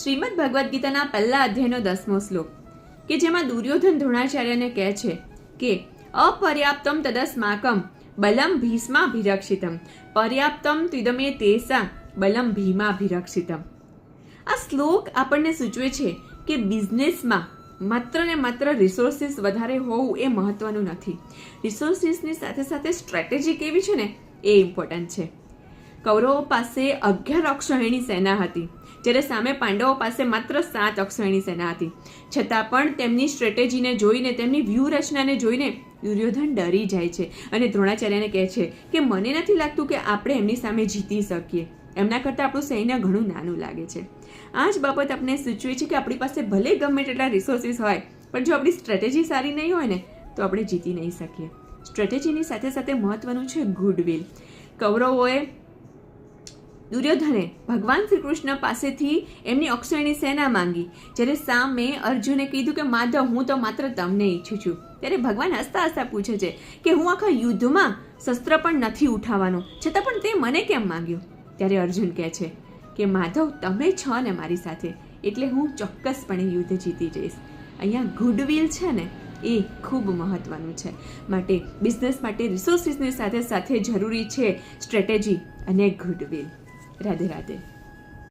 શ્રીમદ ભગવદ્ ગીતાના પહેલા અધ્યાયનો 10મો શ્લોક કે જેમાં દુર્યોધન દ્રોણાચાર્યને કહે છે કે અપર્યાપ્તમ તદસ્માકમ બલમ ભીષ્માભિરક્ષિતમ પર્યાપ્તમ ત્વિદમે તેસા બલમ ભીમાભિરક્ષિતમ. આ શ્લોક આપણને સૂચવે છે કે બિઝનેસમાં માત્ર ને માત્ર રિસોર્સિસ વધારે હોવું એ મહત્વનું નથી. રિસોર્સિસની સાથે સાથે સ્ટ્રેટેજી કેવી છે ને એ ઇમ્પોર્ટન્ટ છે. કૌરવો પાસે 11 અક્ષૌહિણી સેના હતી, જ્યારે સામે પાંડવો પાસે માત્ર 7 અક્ષૌહિણી સેના હતી. છતાં પણ તેમની સ્ટ્રેટેજીને જોઈને, તેમની વ્યૂહરચનાને જોઈને દુર્યોધન ડરી જાય છે અને દ્રોણાચાર્યને કહે છે કે મને નથી લાગતું કે આપણે એમની સામે જીતી શકીએ. એમના કરતાં આપણું સૈન્ય ઘણું નાનું લાગે છે. આ જ બાબત આપણે સૂચવે છે કે આપણી પાસે ભલે ગમે તેટલા રિસોર્સિસ હોય, પણ જો આપણી સ્ટ્રેટેજી સારી નહીં હોય ને તો આપણે જીતી નહીં શકીએ. સ્ટ્રેટેજીની સાથે સાથે મહત્વનું છે ગુડવિલ. કૌરવોએ દુર્યોધને ભગવાન શ્રી કૃષ્ણ પાસેથી એમની અક્ષૌહિણી સેના માંગી, જ્યારે સામે અર્જુને કીધું કે માધવ હું તો માત્ર તમને ઈચ્છું છું. ત્યારે ભગવાન હસતા હસતા પૂછે છે કે હું આખા યુદ્ધમાં શસ્ત્ર પણ નથી ઉઠાવવાનું, છતાં પણ તે મને કેમ માંગ્યું? ત્યારે અર્જુન કહે છે કે માધવ તમે છો ને મારી સાથે, એટલે હું ચોક્કસપણે યુદ્ધ જીતી જઈશ. અહીંયા ગુડવિલ છે ને એ ખૂબ મહત્વનું છે. માટે બિઝનેસ માટે રિસોર્સિસની સાથે સાથે જરૂરી છે સ્ટ્રેટેજી અને ગુડવિલ. રાધે રાધે.